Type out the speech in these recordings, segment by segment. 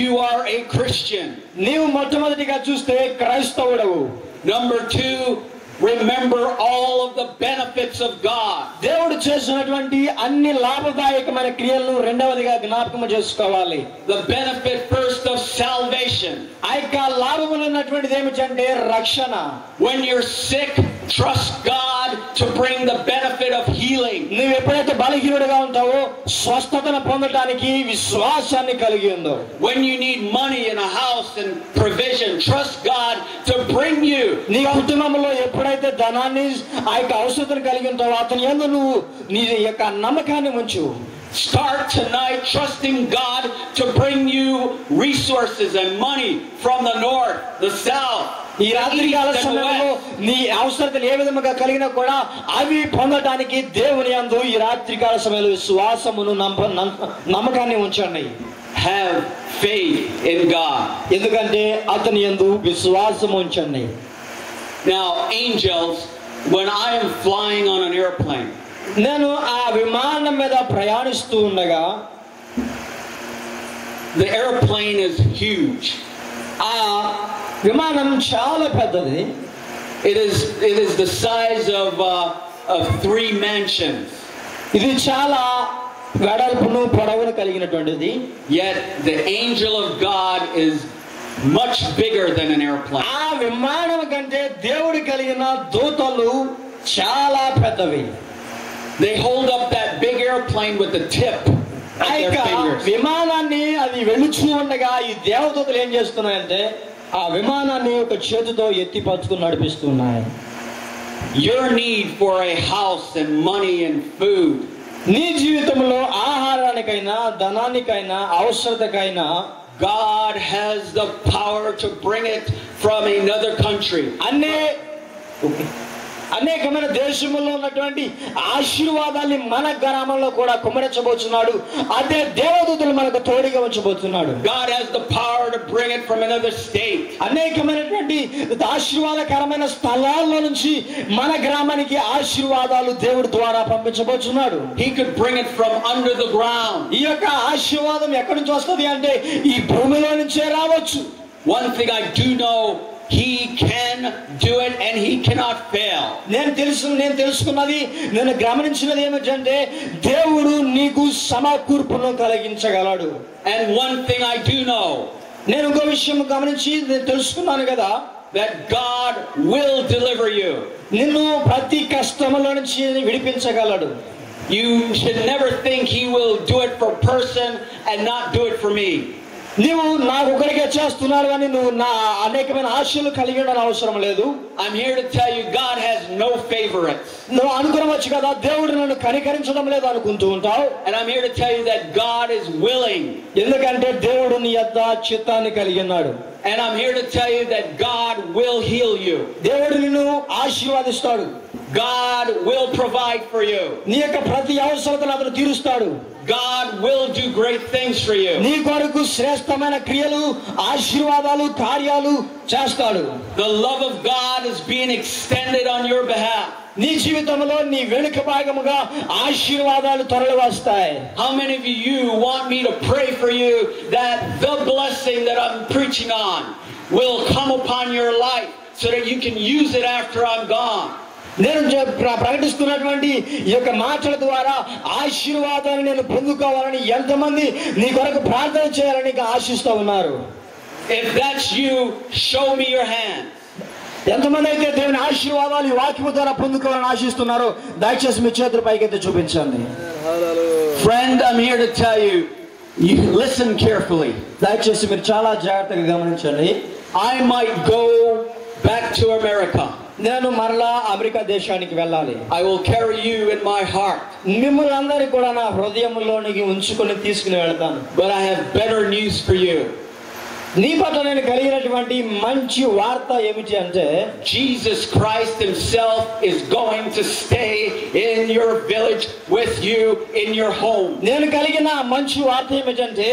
you are a Christian. నీవు మొట్టమొదటిగా చూస్తే క్రైస్తవుడవు. Number 2, remember all of the benefits of God. దేవుడు చేసినటువంటి అన్ని లాభదాయకమైన క్రియలను రెండవదిగా జ్ఞాపకం చేసుకోవాలి. The benefit first of salvation. ఆ యొక్క లాభములు ఉన్నటువంటిది ఏమిటంటే రక్షణ. When you're sick, trust God to bring the benefit of healing. నీవు ఎప్పుడైతే బలహీనుడిగా ఉంటావో స్వస్థతను పొందడానికి విశ్వాసాన్ని కలిగి ఉందో. When you need money in a house and provision, trust God to bring you. నీ కుటుంబంలో ఎప్పుడైతే ధనాన్ని ఆ యొక్క అవసరతను కలిగి ఉంటావో అతని యందు నువ్వు నీ యొక్క నమ్మకాన్ని ఉంచు. Start tonight trusting God to bring you resources and money from the north, the south, ఈ రాత్రి కాల సమయంలో నీ అవసరతలు ఏ విధంగా కలిగినా కూడా అవి పొందడానికి దేవుని యందు ఈ రాత్రి కాల సమయంలో విశ్వాసమును నమ్మకాన్ని ఉంచండి. Have faith in God. ఎందుకంటే అతని యందు విశ్వాసం ఉంచండి. Now, angels, when I am flying on an airplane, నేను ఆ విమానం మీద ప్రయాణిస్తూ ఉండగా, the airplane is huge. ఆ విమానం చాలా పెద్దది. It is the size of 3 mansions. ఇది చాలా వెడల్పును పొడవును కలిగినటువంటిది. Yet the angel of God is much bigger than an airplane. ఆ విమానం కంటే దేవుడు కలిగిన దూతలు చాలా పెద్దవి. They hold up that big airplane with the tip of their fingers. విమానాన్ని అది వెలుచు ఉండగా ఈ దేవదూతలు ఏం చేస్తున్నాయంటే ఆ విమానాన్ని ఒక చేతితో ఎత్తి పట్టుకుని నడిపిస్తున్నాయి. Your need for a house and money and food, నీ జీవితంలో ఆహారానికైనా ధనానికైనా అవసరతకైనా God has the power to bring it from another country. అనేకమైన దేశముల్లో ఉన్నటువంటి ఆశీర్వాదాన్ని మన గ్రామంలో కూడా కుమ్మరించబోతున్నాడు. అదే దేవదూతలు మనకు తోడుగా ఉంచబోతున్నాడు. God has the power to bring it from another state. అనేకమైనటువంటి ఆశీర్వాదకరమైన స్థలాల్లో నుంచి మన గ్రామానికి ఆశీర్వాదాలు దేవుడి ద్వారా పంపించబోతున్నాడు. He could bring it from under the ground. ఈ యొక్క ఆశీర్వాదం ఎక్కడి నుంచి వస్తుంది అంటే ఈ భూమిలో నుంచే రావచ్చు. One thing I do know, He can do it and He cannot fail. నేను తెలుసుకున్నది, నేను గమనించినది ఏమిటంటే దేవుడు నీకు సమకూర్పును కలిగించగలడు. And one thing I do know, నేను ఇంకో విషయం గమనించి నేను తెలుసుకున్నాను కదా, that God will deliver you. నిన్ను ప్రతి కష్టములో నుంచి విడిపించగలడు. You should never think He will do it for a person and not do it for me. నీవు నాకు ఒకరికే చేస్తున్నాడు కానీ నువ్వు నా అనేకమైన ఆశలు కలిగి ఉండడం అవసరం లేదు. I'm here to tell you God has no favorites. నువ్వు అనుకోవచ్చు కదా దేవుడు నన్ను కనికరించడం లేదు అనుకుంటూ ఉంటావు. And I'm here to tell you that God is willing. ఎందుకంటే దేవుడు నీ యొద్ద చిత్తాన్ని కలిగి ఉన్నాడు. And I'm here to tell you that God will heal you. దేవుడు నిన్ను ఆశీర్వదిస్తాడు. God will provide for you. నీ యొక్క ప్రతి అవసరతను అతను తీరుస్తాడు. God will do great things for you. నీ కొరకు శ్రేష్టమైన క్రియలు, ఆశీర్వాదాలు, కార్యాలు చేస్తాడు. The love of God is being extended on your behalf. నీ జీవితంలో నీ వెనుక భాగముగా ఆశీర్వాదాలు తరలి వస్తాయి. How many of you want me to pray for you that the blessing that I'm preaching on will come upon your life so that you can use it after I'm gone? నేను ప్రకటిస్తున్నటువంటి ఈ యొక్క మాటల ద్వారా ఆశీర్వాదాన్ని నేను పొందుకోవాలని ఎంతమంది నీ కొరకు ప్రార్థన చేయాలని ఆశిస్తూ ఉన్నారు? If that's you, show me your hand. ఎంతమంది అయితే దేవుని ఆశీర్వాదాలు ఈ వాక్యము ద్వారా పొందుకోవాలని ఆశిస్తున్నారో దయచేసి మీ చేతుల పైకైతే చూపించండి. Friend, I'm here to tell you, you listen carefully. దయచేసి మీరు చాలా జాగ్రత్తగా గమనించండి. I might go back to America. నేను మరలా అమెరికా దేశానికి వెళ్ళాలి. I will carry you in my heart. మిమ్మల్ని అందరినీ కూడా నా హృదయంలోనికి ఉంచుకొని తీసుకుని వెళ్తాను. But I have better news for you. నీ పట్ల నేను కలిగినటువంటి మంచి వార్త ఏమిటి అంటే Jesus Christ Himself is going to stay in your village with you in your home. నేను కలిగిన మంచి వార్త ఏమిటంటే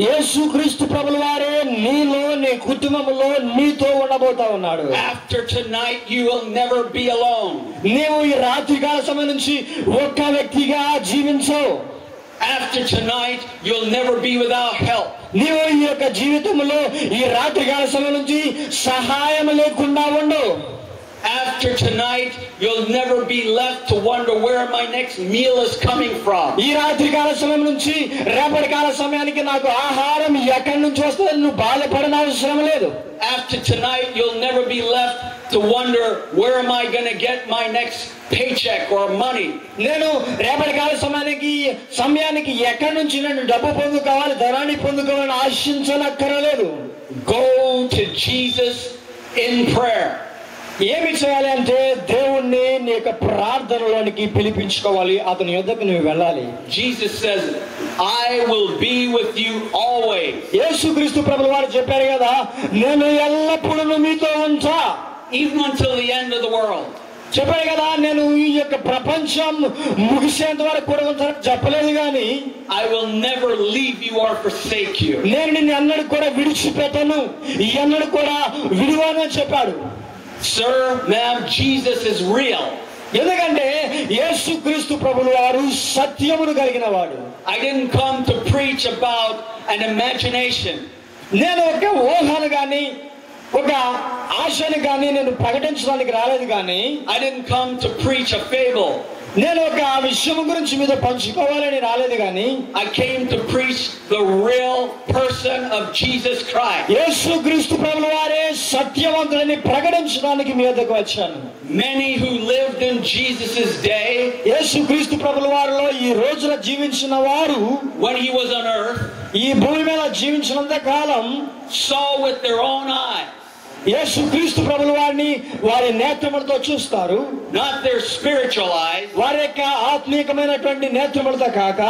యేసుక్రీస్తు ప్రభుల వారే నీలో నీ కుటుంబంలో నీతో ఉండబోతా ఉన్నాడు. After tonight you will never be alone. నీవు ఈ రాత్రి కాల సమయం నుంచి ఒక్క వ్యక్తిగా జీవించవు. After tonight, you'll never be without help. నీవు ఈ యొక్క జీవితంలో ఈ రాత్రికాల సమయం నుంచి సహాయం లేకుండా ఉండు. After tonight, you'll never be left to wonder where my next meal is coming from. ఈ రాత్రికాల సమయం నుంచి రేపటి కాల సమయానికి నాకు ఆహారం ఎక్కడి నుంచి వస్తుందో నువ్వు బాధపడన అవసరం లేదు. After tonight, you'll never be left to wonder where am I going to get my next paycheck or money. నేను రేపటి కాల సమయానికి ఎక్కడి నుంచి నేను డబ్బు పొందుకోవాలి, ధనాన్ని పొందుకోవాలని ఆశించనక్కర్లేదు. Go to Jesus in prayer. ఏమి చేయాలి అంటే దేవుణ్ణి నీ యొక్క ప్రార్థనలోనికి పిలిపించుకోవాలి, అతని యొద్దకు నువ్వు వెళ్ళాలి. Jesus says, I will be with you always. యేసుక్రీస్తు ప్రభువు వారు చెప్పారు కదా, నేను ఎల్లప్పుడూ మీతో ఉంటా. Even until the end of the world. చెప్పారు కదా, నేను ఈ యొక్క ప్రపంచం ముగిసేంత వరకు కూడా ఉంటానని చెప్పలేదు కానీ I will never leave you or forsake you. నేను నిన్ను ఎన్నడూ కూడా విడిచిపెట్టను, ఎన్నడూ కూడా విడివను అని చెప్పాడు. Sir, ma'am, Jesus is real. ఎందుకంటే యేసుక్రీస్తు ప్రభువు వారు సత్యమును కలిగిన వాడు. I didn't come to preach about an imagination. నేను ఒక ఊహను కానీ ఒక ఆశను కానీ నేను ప్రకటించడానికి రాలేదు కానీ I didn't come to preach a fable. నేను ఒక విషయం గురించి మీతో పంచుకోవాలని రాలేదు కానీ I came to preach the real person of Jesus Christ. యేసుక్రీస్తు ప్రభువు వారే సత్యవంతుడని ప్రకటించడానికి మీ వద్దకు వచ్చాను. Many who lived in Jesus' day, యేసుక్రీస్తు ప్రభువు వారిలో ఈ రోజున జీవించిన వారు when he was on earth, ఈ భూమి మీద జీవించినంత కాలం saw with their own eyes. యేసుక్రీస్తు ప్రభువు వారిని వారి నేత్రములతో చూస్తారు. Not their spiritual eyes, వారి యొక్క ఆత్మీయమైనటువంటి నేత్రములతో కాక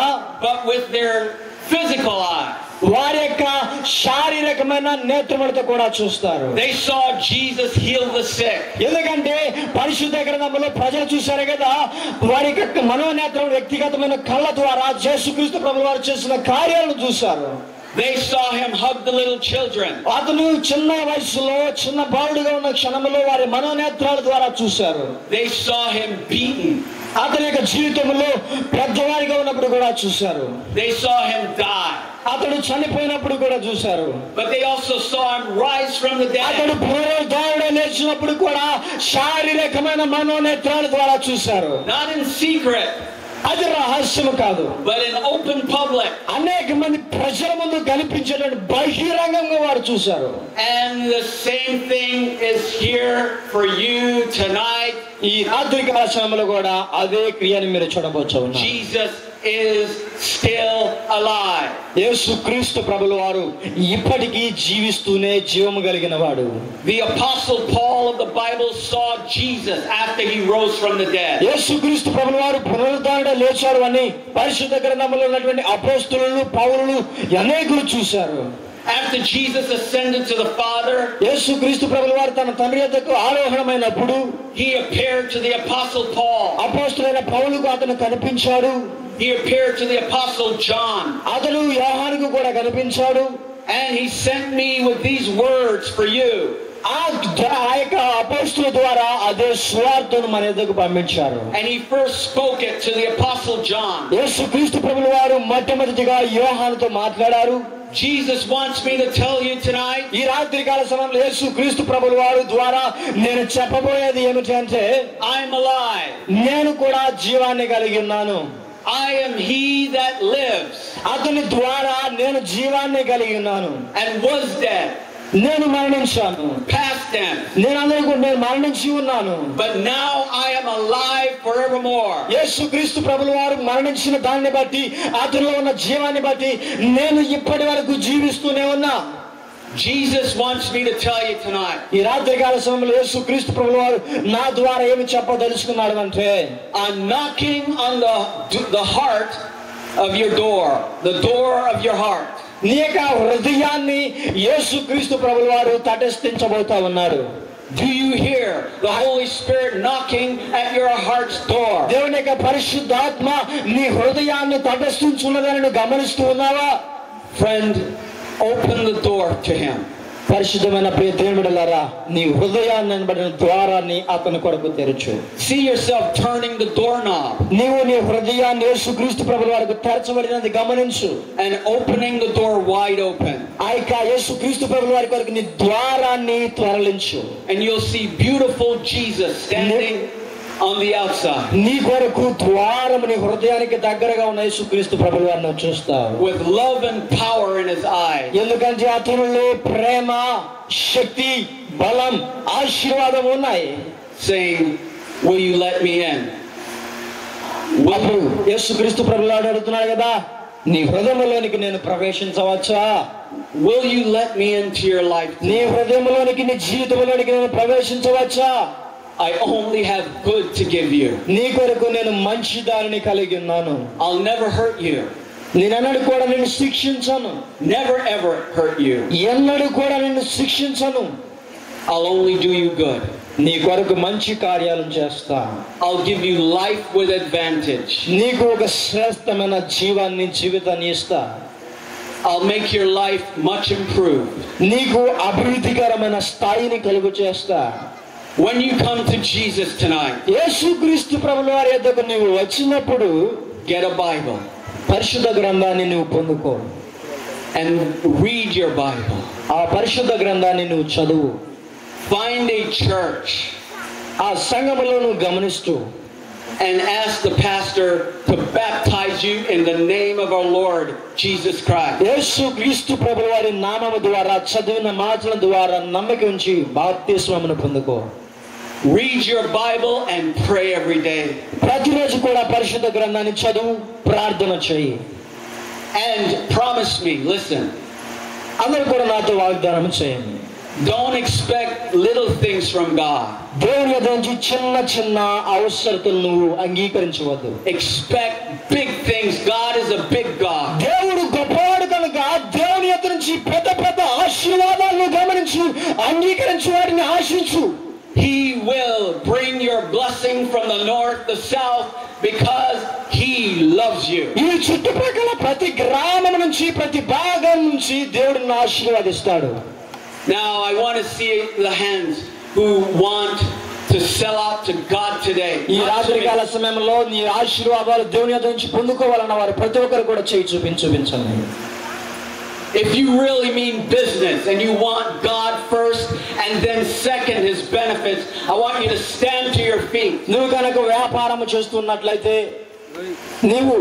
but with their physical eyes. వారి యొక్క శారీరకమైన నేత్రములతో కూడా చూస్తారు. They saw Jesus heal the sick. ఎందుకంటే పరిశుద్ధ గ్రంథంలో ప్రజలు చూశారు కదా, వారి యొక్క మనోనేత్రం వ్యక్తిగతమైన కళ్ళ ద్వారా యేసుక్రీస్తు ప్రభువు వారు చేసిన కార్యాలను చూశారు. They saw him hug the little children. అతను చిన్న వయసులో చిన్న బాలుడుగా ఉన్న క్షణంలో వారి మనోనేత్రాల ద్వారా చూశారు. They saw him beaten. అతని యొక్క జీవితంలో పెద్దవారిగా ఉన్నప్పుడు కూడా చూశారు. They saw him die. అతడు చనిపోయినప్పుడు కూడా చూశారు. But they also saw him rise from the dead. అతడు పునరుద్ధానుడై లేచినప్పుడు కూడా శారీరకమైన మనోనేత్రాల ద్వారా చూశారు. Not in secret, అది రహస్యము కాదు, but in open public. అనేక మంది ప్రజల ముందు కనిపించేటువంటి బహిరంగంగా వారు చూశారు. And the same thing is here for you tonight. ఈ రాత్రి కాల సమయంలో కూడా అదే క్రియను మీరు చూడవచ్చు. Jesus is still alive. యేసుక్రీస్తు ప్రభువు వారు ఇప్పటికీ జీవిస్తూనే జీవము కలిగిన వాడు. The apostle Paul of the Bible saw Jesus after he rose from the dead. యేసుక్రీస్తు ప్రభువు వారు పునరుద్ధానుడై లేచారు అని పరిశుద్ధ గ్రంథంలో ఉన్నటువంటి అపోస్తలులు పౌలులు అనేకులు చూశారు. After Jesus ascended to the Father, యేసుక్రీస్తు ప్రభువు వారు తన తండ్రి యొద్దకు ఆరోహణమైనప్పుడు he appeared to the apostle Paul. అపోస్తలుడైన పౌలుకు అతను కనిపించాడు. He appeared to the apostle John. అతను యోహానుకు కూడా కనిపించాడు. And he sent me with these words for you. ఆ యొక్క అపోస్తలుల ద్వారా అదే సువార్తను మన యొద్దకు పంపించారు. And he first spoke it to the apostle John. యేసుక్రీస్తు ప్రభువు వారు మొట్టమొదటిగా యోహానుతో మాట్లాడారు. Jesus wants me to tell you tonight, ఈ రాత్రి కాల సమయంలో యేసుక్రీస్తు ప్రభువు వారి ద్వారా నేను చెప్పబోయేది ఏమిటి అంటే, I'm alive. నేను కూడా జీవాన్ని కలిగి ఉన్నాను. I am he that lives అతని ద్వారా నేను జీవాన్ని కలిగి ఉన్నాను. and was dead. నేను మరణించాను. Past tense. నేను మరణించి ఉన్నాను. But now I am alive forevermore. యేసుక్రీస్తు ప్రభువు వారు మరణించిన దాన్ని బట్టి అతనిలో ఉన్న జీవాన్ని బట్టి నేను ఇప్పటి వరకు జీవిస్తూనే ఉన్నా. Jesus wants me to tell you tonight. ఈ రాత్రి కాల సమయంలో యేసుక్రీస్తు ప్రభువు వారు నా ద్వారా ఏమి చెప్పదలుచుకున్నాడు అంటే, I'm knocking on the heart of your door, the door of your heart. నీ యొక్క హృదయాన్ని యేసుక్రీస్తు ప్రభువు వారు తటస్థించబోతా ఉన్నారు. Do you hear the Holy Spirit knocking at your heart's door? దేవుని యొక్క పరిశుద్ధాత్మ నీ హృదయాన్ని తటస్థించున్నదని నువ్వు గమనిస్తూ ఉన్నావా? Friend, open the door to him. పరిశుద్ధమైన ప్రియ దేవుడలారా, నీ హృదయాన్ని అనబడిన ద్వారాన్ని అతని కొరకు తెరచు. See yourself turning the doorknob. నీవు నీ హృదయాన్ని యేసుక్రీస్తు ప్రభువు వారికి తెరచబడినది గమనించు. And opening the door wide open. ఆ యొక్క యేసుక్రీస్తు ప్రభువు వారి కొరకు నీ ద్వారాన్ని త్వరలించు. And you'll see beautiful Jesus standing on the outside. నీ కొరకు ద్వారము నీ హృదయానికి దగ్గరగా ఉన్న యేసుక్రీస్తు ప్రభువు వారిని చూస్తావు. With love and power in his eyes. ఎందుకంటే అతనిలో ప్రేమ, శక్తి, బలం, ఆశీర్వాదం ఉన్నాయి. Saying, will you let me in? అప్పుడు యేసుక్రీస్తు ప్రభువు వారు అడుగుతున్నాడు కదా, నీ హృదయంలోనికి నేను ప్రవేశించవచ్చా? Will you let me into your life? నీ హృదయంలోనికి, నీ జీవితంలోనికి నేను ప్రవేశించవచ్చా? I only have good to give you. నీ కొరకు నేను మంచి దానిని కలిగి ఉన్నాను. I'll never hurt you. నేనెన్నడూ కూడా నిన్ను శిక్షించను. Never ever hurt you. ఎన్నడూ కూడా నిన్ను శిక్షించను. I'll only do you good. నీ కొరకు మంచి కార్యాలు చేస్తా. I'll give you life with advantage. నీకు ఒక శ్రేష్టమైన జీవితాన్ని ఇస్తా. I'll make your life much improved. నీకు అభివృద్ధికరమైన స్థాయిని కలుగు చేస్తా. When you come to Jesus tonight, యేసుక్రీస్తు ప్రభువు వారి యొద్దకు నీవు వచ్చినప్పుడు get a Bible. పరిశుద్ధ గ్రంథాన్ని నువ్వు పొందుకో. And read your Bible. ఆ పరిశుద్ధ గ్రంథాన్ని నువ్వు చదువు. Find a church. ఆ సంఘములో నువ్వు గమనిస్తూ. And ask the pastor to baptize you in the name of our Lord Jesus Christ. యేసుక్రీస్తు ప్రభువు వారి నామము ద్వారా చదివిన మాటల ద్వారా నమ్మకం ఉంచి బాప్తిస్మమును పొందుకో. Read your Bible and pray every day. ప్రతిరోజు కూడా పరిశుద్ధ గ్రంథాన్ని చదువు, ప్రార్థన చేయి. And promise me, listen. అందరూ కూడా నాతో వాగ్దానం చేయండి. Don't expect little things from God. దేవుని యొద్ద నుంచి చిన్న చిన్న అవసరతలు నువ్వు అంగీకరించవద్దు. Expect big things. God is a big God. దేవుడు గొప్పవాడు కనుక దేవుని యొద్ద నుంచి పెద్ద పెద్ద ఆశీర్వాదాలను గమనించు, అంగీకరించు, వాటిని ఆశించు. He will bring your blessing from the north, the south, because He loves you. ఈ చుట్టుపక్కల ప్రతి గ్రామం నుంచి, ప్రతి భాగం నుంచి దేవుడు నిన్ను ఆశీర్వదిస్తాడు. Now I want to see the hands who want to sell out to God today. ఈ రాత్రికాల సమయంలో నీ ఆశీర్వాదాలు దేవుని యొద్ద నుంచి పొందుకోవాలన్న వారు ప్రతి ఒక్కరు కూడా చేయి చూపించండి. If you really mean business and you want God first and then second His benefits, I want you to stand to your feet. నువ్వు కనుక వ్యాపారం చేస్తున్నట్లయితే, నీవు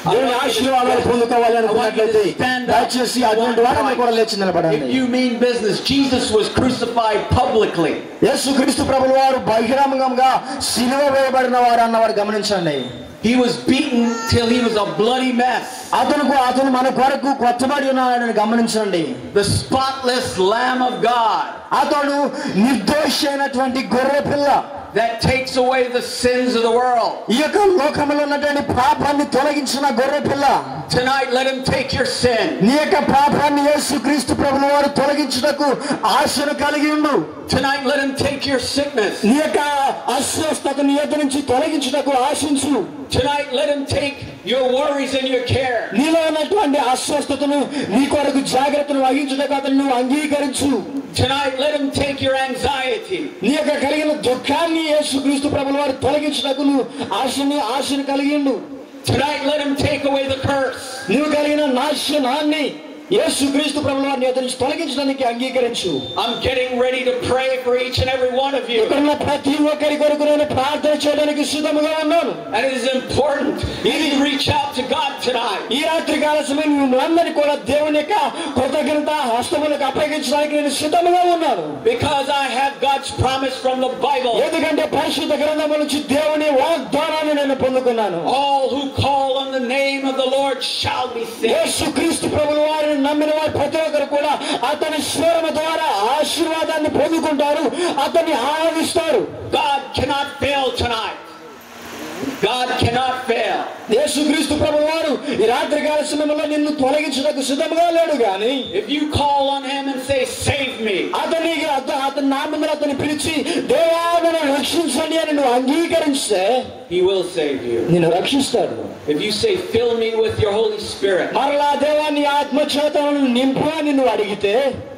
దేవుని ఆశీర్వాదాలు పొందుకోవాలి అనుకున్నట్లయితే దయచేసి అటువంటి వారిని కూడా లేచి నిలబడండి. If you mean business, Jesus was crucified publicly. యేసుక్రీస్తు ప్రభువు వారు బహిరంగంగా సిలువ వేయబడిన వారు అన్నవారు గమనించండి. He was beaten till he was a bloody mess. అతను మన కొరకు కొట్టబడి ఉన్నాడని గమనించండి. The spotless Lamb of God. అతడు నిర్దోషి అయినటువంటి గొర్రె పిల్ల. That takes away the sins of the world. ఈ యొక్క లోకములో ఉన్నటువంటి పాపాన్ని తొలగించిన గొర్రె పిల్ల. Tonight let Him take your sin. నీ యొక్క పాపాన్ని యేసుక్రీస్తు ప్రభువు వారు తొలగించుటకు ఆశను కలిగి ఉండు. Tonight let Him take your sickness. నీ యొక్క అస్వస్థతను నీ యొద్ద నుంచి తొలగించుటకు ఆశించు. Tonight let Him take your worries and your care. నీలో ఉన్నటువంటి అస్వస్థతను, నీ కొరకు జాగ్రత్తను వహించుటకు అతను నువ్వు అంగీకరించు. Tonight let Him take your anxiety. నీ యొక్క కలిగిన దుఃఖాన్ని యేసుక్రీస్తు ప్రభువు వారు తొలగించుటకు నువ్వు ఆశను కలిగి ఉండు. Tonight let Him take away the curse. నువ్వు కలిగిన నాశనాన్ని యేసుక్రీస్తు ప్రభువు వారిని యొద్ద నుంచి తొలగించడానికి అంగీకరించు. I'm getting ready to pray for each and every one of you. ఇక్కడ ప్రతి ఒక్కరి కొరకు నేను ప్రార్థన చేయడానికి సిద్ధంగా ఉన్నాను. And it is important that you reach out to God tonight. ఈ రాత్రి కాల సమయం నువ్వందరినీ కూడా దేవుని యొక్క కృతజ్ఞత హస్తములకు అప్పగించడానికి నేను సిద్ధంగా ఉన్నాను. Because I have God's promise from the Bible. ఎందుకంటే పరిశుద్ధ గ్రంథము నుంచి దేవుని వాగ్దానాన్ని నేను పొందుకున్నాను. All who call on the name of the Lord shall be saved. యేసుక్రీస్తు ప్రభువు వారిని నమ్మిన వారు ప్రతి ఒక్కరు కూడా అతని స్వరము ద్వారా ఆశీర్వాదాన్ని పొందుకుంటారు, అతన్ని ఆరాధిస్తారు. God cannot fail tonight. God cannot fail. యేసుక్రీస్తు ప్రభువారు ఈ రాత్రి కాల సమయంలో నిన్ను తొలగించుటకు సిద్ధంగా లేడు గాని, if you call on him and say save me, అతని నామమున అతని పిలిచి దేవా నన్ను రక్షించండి అని నువ్వు అంగీకరిస్తే he will save you. నిన్ను రక్షిస్తాడు. If you say fill me with your Holy Spirit, మరలా దేవా నీ ఆత్మ చేత నన్ను నింపు అని నువ్వు అడిగితే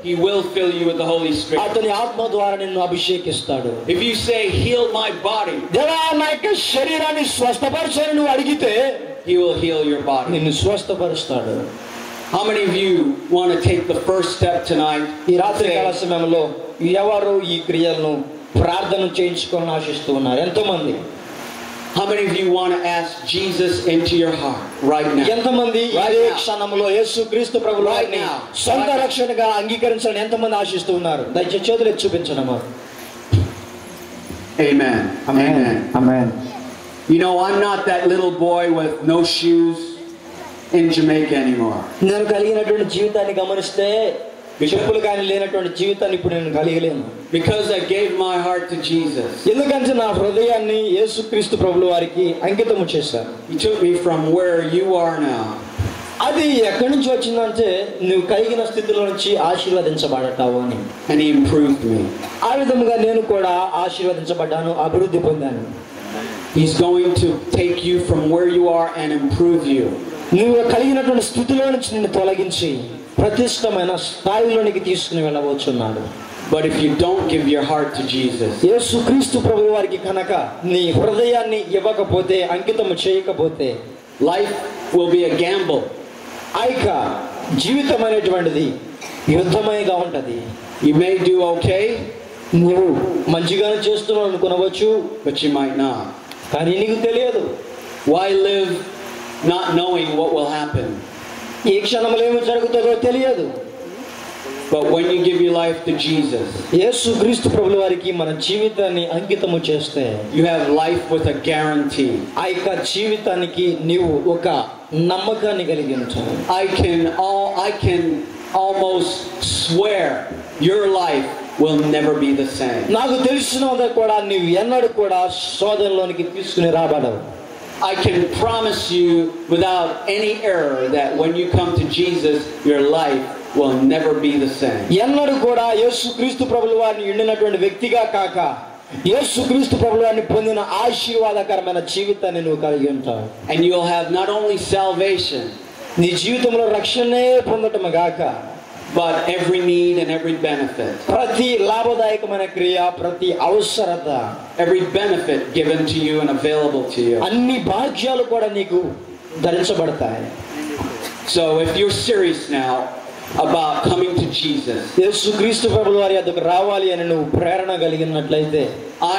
he will fill you with the Holy Spirit. అతని ఆత్మ ద్వారా నిన్ను అభిషేకిస్తాడు. If you say heal my body, దేవా నా యొక్క శరీరాన్ని స్వస్థపరచని నువ్వు అడిగితే he will heal your body. నిన్ను స్వస్థపరుస్తాడు. How many of you want to take the first step tonight? ఈ రాత్రి కాల సమయంలో ఎవరు ఈ క్రియలను ప్రార్థన చేయించుకోవాలని ఆశిస్తూ ఉన్నారు? ఎంతో మంది. How many of you want to ask Jesus into your heart right now? ఎంతమంది ఈ క్షణంలో యేసుక్రీస్తు ప్రభువుని సొంత రక్షణగా అంగీకరించాలని ఎంతమంది ఆశిస్తూ ఉన్నారు? దయచేసి చేతులు ఎత్తి చూపించండి. Amen. Amen. Amen. You know, I'm not that little boy with no shoes in Jamaica anymore. నేను కలిగినటువంటి జీవితాన్ని గమనిస్తే చెప్పులు కానీ లేనటువంటి జీవితాన్ని ఇప్పుడు నేను కలిగలేను. Because I gave my heart to Jesus. ఎందుకంటే నా హృదయాన్ని యేసుక్రీస్తు ప్రభువు వారికి అంకితము చేశాను. He took me from where you are now. అది ఎక్కడి నుంచి వచ్చిందంటే నువ్వు కలిగిన స్థితిలో నుంచి ఆశీర్వదించబడతావు అని. And he improved me. ఆ విధముగా నేను కూడా ఆశీర్వదించబడ్డాను, అభివృద్ధి పొందాను. He's going to take you from where you are and improve you. నువ్వు కలిగినటువంటి స్థితిలో నుంచి నిన్ను తొలగించి ప్రతిష్టమైన స్థాయిలోనికి తీసుకుని వెళ్ళవచ్చున్నాడు. But if you don't give your heart to Jesus, యేసుక్రీస్తు ప్రభువు వారికి కనుక నీ హృదయాన్ని ఇవ్వకపోతే, అంకితము చేయకపోతే, life will be a gamble. ఐక జీవితం అనేటువంటిది యుద్ధమయంగా ఉంటది. You may do okay, నువ్వు మంచిగానే చేస్తున్నావు అనుకునవచ్చు, but you might not. కానీ నీకు తెలియదు. Why live not knowing what will happen? ఈ క్షణంలో ఏమి జరుగుతుందో తెలియదు. But when you give your life to Jesus, యేసుక్రీస్తు ప్రభువు వారికి మన జీవితాన్ని అంకితము చేస్తే, you have life with a guarantee. ఆ యొక్క జీవితానికి నీవు ఒక నమ్మకాన్ని కలిగి ఉంటావు. I can almost swear your life will never be the same. నాకు తెలిసినది కూడా నీవు ఎన్నడూ కూడా శోధనలోనికి తీసుకుని రాబడవు. I can promise you without any error that when you come to Jesus, your life will never be the same. ఎన్నడూ కూడా యేసుక్రీస్తు ప్రభువు వారిని ఎండినటువంటి వ్యక్తిగా కాక యేసుక్రీస్తు ప్రభువు వారిని పొందిన ఆశీర్వాదకరమైన జీవితాన్ని నువ్వు కలిగి ఉంటావు. And you'll have not only salvation, నీ జీవితంలో రక్షణే పొందటం గాక, but every need and every benefit. ప్రతి లాభదాయకమైన క్రియ, ప్రతి అవసరత, every benefit given to you and available to you. అన్ని భాగ్యాలు కూడా నీకు ధరించబడతాయి. So if you're serious now about coming to Jesus, యేసుక్రీస్తు ప్రభువు వారి యొద్దకు రావాలి అని నువ్వు ప్రేరణ కలిగినట్లయితే,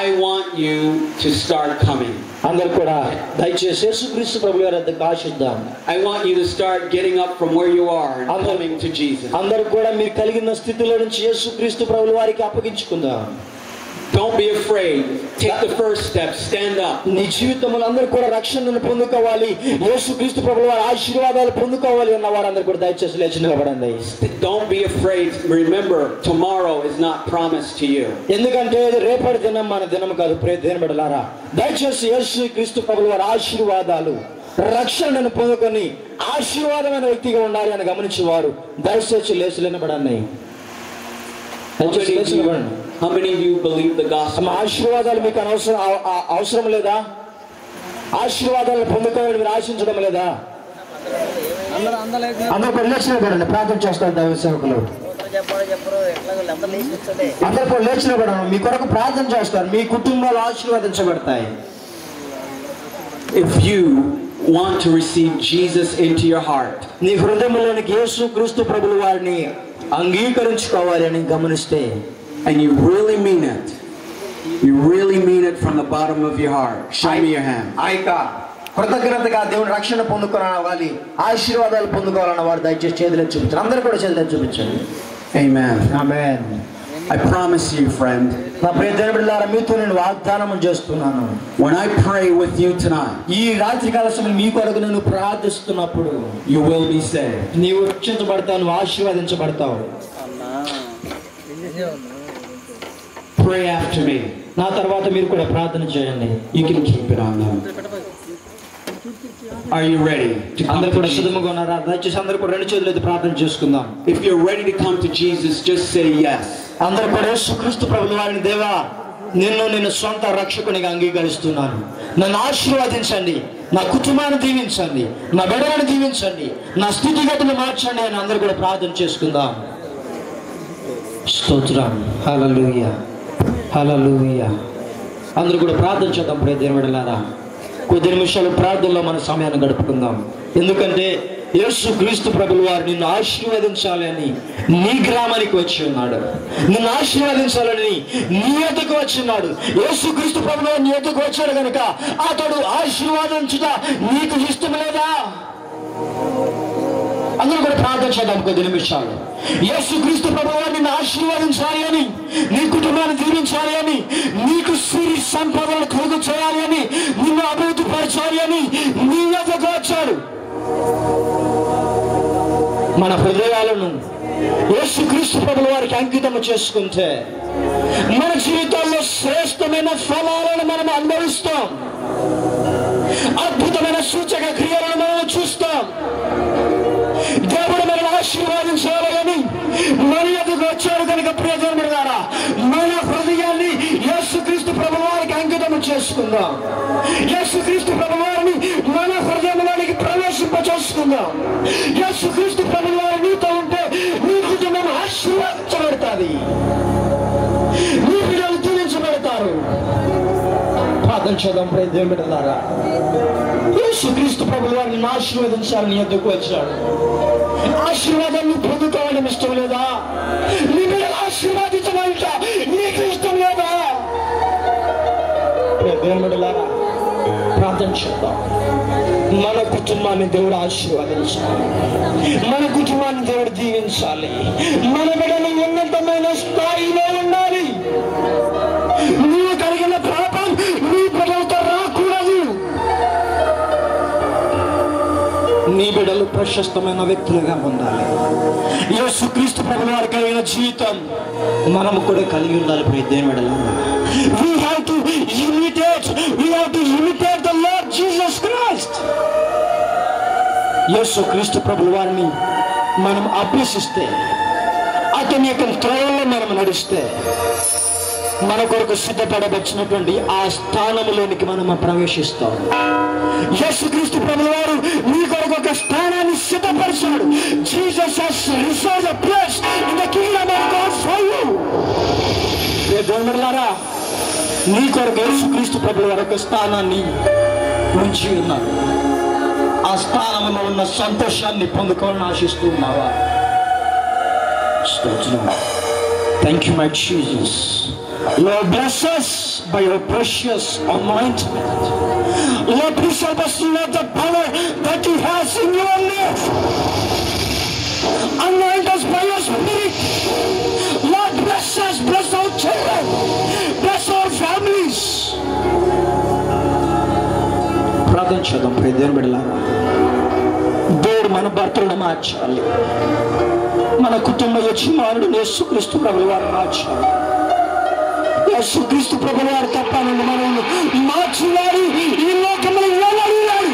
I want you to start coming. అందరూ కూడా దయచేసి యేసుక్రీస్తు ప్రభువు వారి యొద్దకు ఆశిద్దాం. I want you to start getting up from where you are and coming to Jesus. అందరూ కూడా మీరు కలిగిన స్థితిలో నుంచి యేసుక్రీస్తు ప్రభువు వారికి అప్పగించుకుందాం. Don't be afraid. Take the first step. Stand up. నీ జీవితంలో అందరూ కూడా రక్షణను పొందుకోవాలి, యేసుక్రీస్తు ప్రభువు వారి ఆశీర్వాదాలు పొందుకోవాలి అన్న వారందరూ కూడా దయచేసి లేచి నిలబడండి. Don't be afraid. Remember, tomorrow is not promised to you. ఎందుకంటే రేపటి దినం మన దినం కాదు. ప్రియమైన బిడ్డలారా, దయచేసి యేసుక్రీస్తు ప్రభువు వారి ఆశీర్వాదాలు, రక్షణను పొందుకొని ఆశీర్వాదమైన వ్యక్తిగా ఉండాలి అని గమనించేవారు దయచేసి లేచి నిలబడండి. How many of you believe the gospel? ఆశీర్వాదాలు మీకు అవసరం లేదా? ఆశీర్వాదాలను పొందుకోవాలని మీరు ఆశించడం లేదా? అందరూ లేచిన పడండి, ప్రార్థన చేస్తారు దైవ సేవకులు. అందరూ కూడా లేచిన పడండి, మీ కొరకు ప్రార్థన చేస్తారు, మీ కుటుంబాలు ఆశీర్వదించబడతాయి. If you want to receive Jesus into your heart, నీ హృదయంలోనికి యేసుక్రీస్తు ప్రభువు వారిని అంగీకరించుకోవాలి అని గమనిస్తే, and you really mean it from the bottom of your heart, show me your hand. కృతజ్ఞతగా దేవుని రక్షణ పొందుకోవాలి, ఆశీర్వాదాలు పొందుకోవాలన్న వారు దయచేసి చేతులు చూపించండి. అందరూ కూడా చేతులు చూపించండి. Amen. Amen. I promise you, friend, నా ప్రియ దేవుని బిడ్డలారా, మీతో నేను వాగ్దానం చేస్తున్నాను. when I pray with you tonight, ఈ రాత్రి కాల సమయం మీ కొరకు నేను ప్రార్థిస్తున్నప్పుడు you will be saved. నీవు రక్షించబడతావు, ఆశీర్వదించబడతావు. Pray after me. నా తర్వాత మీరు కూడా ప్రార్థన చేయండి. You can keep it on them. Are you ready to come అందరూ to కూడా Jesus? సిద్ధంగా ఉన్నారా? దయచేసి అందరూ కూడా రెండు చేతులు ఎత్తి ప్రార్థన చేసుకుందాం. If you're ready to come to Jesus, just say yes. అందరూ కూడా యేసుక్రీస్తు ప్రభువు వారిని, దేవా నిన్ను సొంత రక్షకునిగా అంగీకరిస్తున్నాను, నన్ను ఆశీర్వదించండి, నా కుటుంబాన్ని దీవించండి, నా బిడ్డలను దీవించండి, నా స్థితిగతులు మార్చండి అని అందరూ కూడా ప్రార్థన చేసుకుందాం. స్తోత్రం. హల్లెలూయా, హల్లెలూయా. అందరూ కూడా ప్రార్థన చేద్దాం. ప్రియ దేవుని బిడ్డలారా, కొద్ది నిమిషాలు ప్రార్థనలో మన సమయాన్ని గడుపుకుందాం. ఎందుకంటే యేసుక్రీస్తు ప్రభువు వారు నిన్ను ఆశీర్వదించాలని నీ గ్రామానికి వచ్చి ఉన్నాడు, నిన్ను ఆశీర్వదించాలని నీ యొద్దకు వచ్చి ఉన్నాడు. యేసుక్రీస్తు ప్రభువు వారు నీ యొద్దకు వచ్చాడు కనుక అతడు ఆశీర్వాదించుట నీకు ఇష్టం లేదా? అందరూ కూడా ప్రార్థన చేద్దాం కొద్ది నిమిషాలు. యేసుక్రీస్తు ప్రభువు వారు నిన్ను ఆశీర్వదించాలి అని, నీ కుటుంబాన్ని దీవించాలి అని, నీకు సిరి సంపదలను కలుగు చేయాలి అని, నిన్ను అభివృద్ధి పరచాలి అని నీ యొద్దకు వచ్చాడు. మన హృదయాలను యేసుక్రీస్తు ప్రభువు వారికి అంకితం చేసుకుంటే మన జీవితాల్లో శ్రేష్టమైన ఫలాలను మనం అనుభవిస్తాం, అద్భుతమైన సూచక క్రియలను మనం చూస్తాం. దేవుడు మనల్ని ఆశీర్వాదించాలని మన ఎదుగు వచ్చాడు కనుక ప్రియ దేవుని ద్వారా మన హృదయాన్ని యేసుక్రీస్తు ప్రభువు వారికి అంకితం చేసుకుందాం. యేసుక్రీస్తు ప్రభువు వారిని మన హృదయంలోనికి ప్రవేశింపచేసుకుందాం. యేసుక్రీస్తు ప్రభువు వారి నీతో ఉంటే నీ కుటుంబం ఆశీర్వదించబడతాది, నీ పిల్లలు దీవించబడతారు. ప్రార్థన చేద్దాం ప్రియ దేవుని బిడ్డలారా. యేసుక్రీస్తు ప్రభువు వారిని ఆశీర్వదించాలని ఎద్దుకు వచ్చాడు. ఆశీర్వాదాన్ని పొందుకోవడం ఇష్టం లేదా? నీ బిడ్డలు ఆశీర్వాదించమంట నీకు ఇష్టం లేదా? దేవుని బిడ్డలారా, ప్రార్థన చేద్దాం. మన కుటుంబాన్ని దేవుడు ఆశీర్వదించాలి, మన కుటుంబాన్ని దేవుడు దీవించాలి, మన బిడ్డలు ఉన్నతమైన స్థాయిలో ఉండాలి. నీవు కలిగిన పాపం నీ బిడ్డలతో రాకూడదు. నీ బిడ్డలు ప్రశస్తమైన వ్యక్తులుగా ఉండాలి. యేసుక్రీస్తు ప్రభువు వారి కలిగిన జీవితం మనము కూడా కలిగి ఉండాలి. ప్రియ దేవుని బిడ్డలారా, we have to imitate the Lord Jesus Christ. యేసుక్రీస్తు ప్రభువు వారిని మనం అభ్యసిస్తే, అతని యొక్క త్రోవలో మనం నడిస్తే, మన కొరకు సిద్ధపడవచ్చినటువంటి ఆ స్థానంలోనికి మనం ప్రవేశిస్తాం. యేసుక్రీస్తు ప్రభువు వారు నీ కొరకు ఒక స్థానాన్ని సిద్ధపరిచాడు. Jesus has reserved a place in the kingdom of God for you. దేవులారా, నీ కొరకు యేసుక్రీస్తు ప్రభువు వారు ఒక స్థానాన్ని ఉంచి ఉన్నారు. ఆ స్థానంలో ఉన్న సంతోషాన్ని పొందుకోవాలని ఆశిస్తూ ఉన్నావా? Thank you my Jesus. Lord, bless us by your precious anointment. Lord, please help us to know the power that you have in your name. Anoint us by your spirit. Lord, bless us, bless our children, bless our families. ప్రార్థన చేద్దాం ప్రియ దేవుని బిడ్డలారా. దేవుడు మన భర్తలను మార్చాలి, మన కుటుంబ యజమానుడు యేసుక్రీస్తు ప్రభువు వారు మార్చాలి. యేసుక్రీస్తు ప్రభువు వారు తప్ప మనల్ని మార్చినాడు. ఈ లోకంలో ఎవరున్నాడు?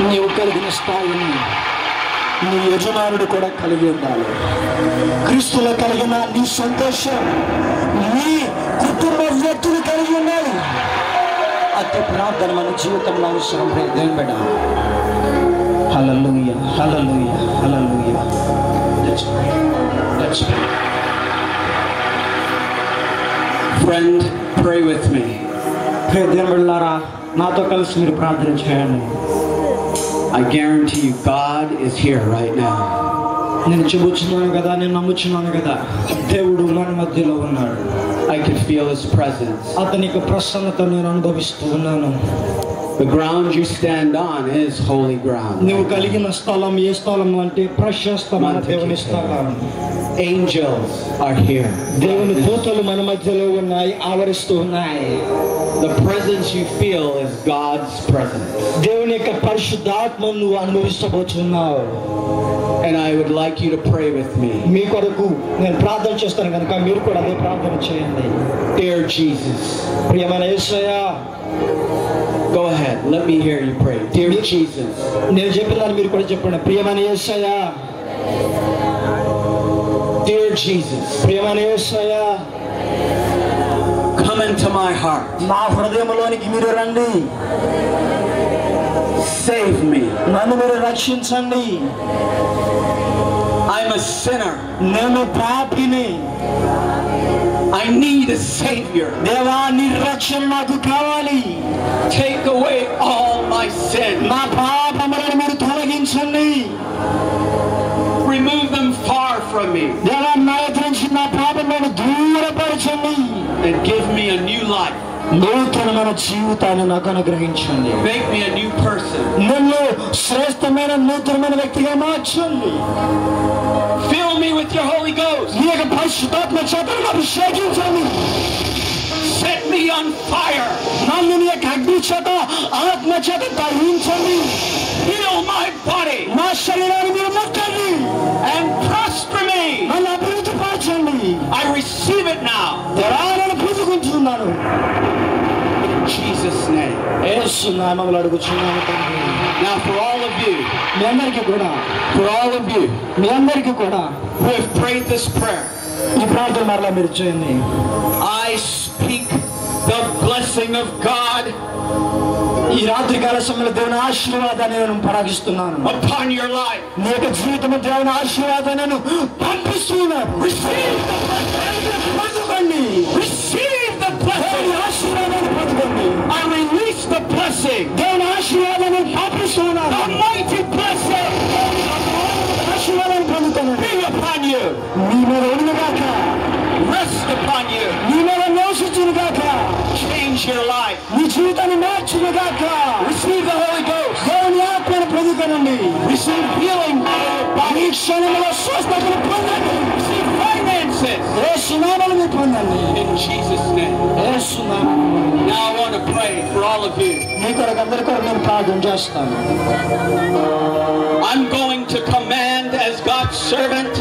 నీవు కలిగిన స్థాయిని నీ యజమానుడు కూడా కలిగి ఉండాలి. క్రీస్తులో కలిగిన నీ సంతోషం నీ కుటుంబ వ్యక్తులు కలిగి ఉండాలి. అతి ప్రార్థన మన జీవితంలో అవసరం. దేవుని బిడ్డ, హల్లెలూయా, హల్లెలూయా, హల్లెలూయా. Let's pray. Friend, pray with me. ప్రియ దేవుని బిడ్డలారా, నాతో కలిసి మీరు ప్రార్థన చేయండి. I guarantee you God is here right now. నేను చెబుతున్నాను కదా, నేను నమ్ముచున్నాను కదా, దేవుడు మన మధ్యలో ఉన్నాడు. I can feel His presence. అతని యొక్క ప్రసన్నత నేను అనుభవిస్తూ ఉన్నాను. The ground you stand on is holy ground. నువ్వు కలిగిన స్థలం ఏ స్థలం అంటే ప్రశస్తమైన దేవుని స్థలం. Angels are here. దేవుని దూతలు మన మధ్యలో ఉన్నాయి, ఆవరిస్తూ ఉన్నాయి. The presence you feel is God's presence. దేవుని యొక్క పరిశుద్ధాత్మను నువ్వు అనుభవించబోతున్నావు. And I would like you to pray with me. మీ కొరకు నేను ప్రార్థన చేస్తాను కనుక మీరు కూడా అదే ప్రార్థన చేయండి. Dear Jesus. ప్రియమైన యేసయ్యా. Go ahead. Let me hear you pray. Dear Jesus. నేను చెప్పినాను మీరు కూడా చెప్పండి. ప్రియమైన యేసయ్యా. Dear Jesus. ప్రియమైన యేసయ్యా. Come into my heart. నా హృదయంలోనికి మీరు రండి. Save me. నన్ను మీరు రక్షించండి. I'm a sinner. నేను పాపిని. I need a savior. దేవా నీ రక్షణ నాకు కావాలి. Take away all my sin. నా పాపములను మీరు తొలగించండి. Remove them far from me. దేవా నా ఎదుట నుంచి నా పాపములను దూరపరచండి. And give me a new life. నూతనమైన జీవితాన్ని నాకు అనుగ్రహించండి. Make me a new person. నన్ను శ్రేష్టమైన నూతనమైన వ్యక్తిగా మార్చండి. Fill me with your Holy Ghost. నీ యొక్క పరిశుద్ధాత్మ చేత అభిషేకించండి. Set me on fire. నన్ను నీ యొక్క అగ్ని చేత ఆత్మ చేత దహించండి. Heal my body. నా శరీరాన్ని మీరు ముట్టండి. And prosper me. నన్ను అభివృద్ధి పరచండి. I receive it now. దేవా నేను పొందుకుంటున్నాను. In Jesus' name. యేసు నామములో అడుగుచున్నాను తండ్రి. Now for all of you. మీ అందరికీ కూడా. For all of you. మీ అందరికీ కూడా. Who have prayed this prayer. ఈ ప్రార్థన మరలా మీరు చేయండి. I speak the blessing of God. ఈ రాత్రి కాల సమయంలో దేవుని ఆశీర్వాదాన్ని నేను పరాగిస్తున్నాను. Upon your life. నీ యొక్క జీవితంలో దేవుని ఆశీర్వాదాన్ని నేను పంపిస్తున్నాను. Receive the blessing. పొందుకోండి. Receive the blessing. ఆశీర్వాదాన్ని పొందుకోండి. I release the blessing. దేవుని ఆశీర్వాదాన్ని పంపిస్తున్నాను. The mighty blessing. ఆశీర్వాదాన్ని పొందుకోండి. Be upon you. మీ మీద ఉండుగాక. Rest upon you. మీ మీద నివసించుగాక. Change your life. మీ జీవితాన్ని మార్చుగాక. Receive the Holy Ghost. దేవుని ఆత్మను పొందుకోనండి. Receive healing. ఈ క్షణంలో స్వస్థతను పొందండి. Receive finances. యేసు నామములో మీరు పొందండి. In Jesus' name. యేసు నామములో. Now I want to pray for all of you. మీ కొరకు అందరి కొరకు నేను ప్రార్థన చేస్తాను. I'm going to command as God's servant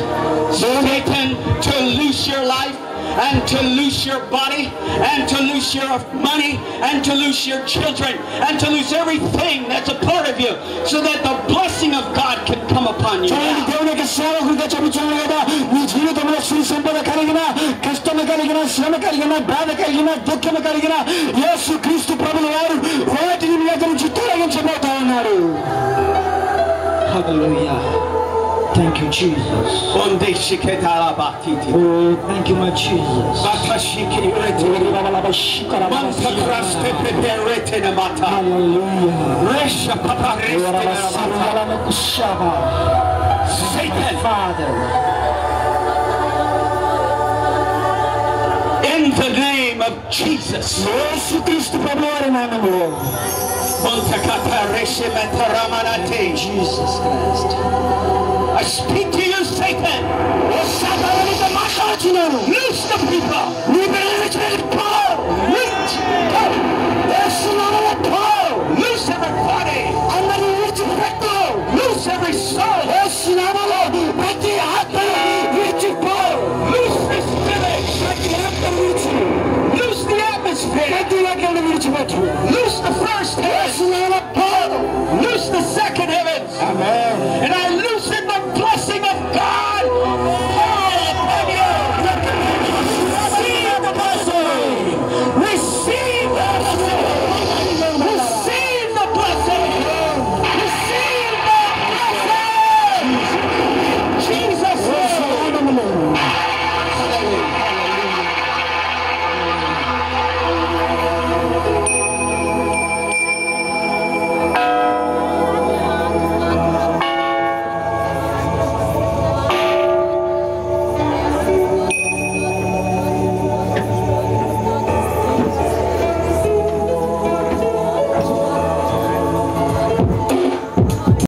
Satan to loose your life and to loose your body and to loose your money and to loose your children and to loose everything that's a part of you so that the blessing of God can come upon you. దేవుని యొక్క సేవకుడిగా చెబుతున్నాను కదా, మీ జీవితంలో శ్రీ సంపద కలిగిన, కష్టము కలిగిన, శ్రమ కలిగిన, బాధ కలిగిన, దుఃఖము కలిగిన యేసు క్రీస్తు ప్రభువు వారు వాటిని మీ దగ్గర నుంచి తొలగించబోతా ఉన్నారు. Hallelujah. Thank you, Jesus. Oh, thank you, my Jesus. Hallelujah. Satan, Father, in the name of Jesus. యేసు క్రీస్తు ప్రభువారి నామములో. Jesus Christ. I speak to you, Satan. Loose the people.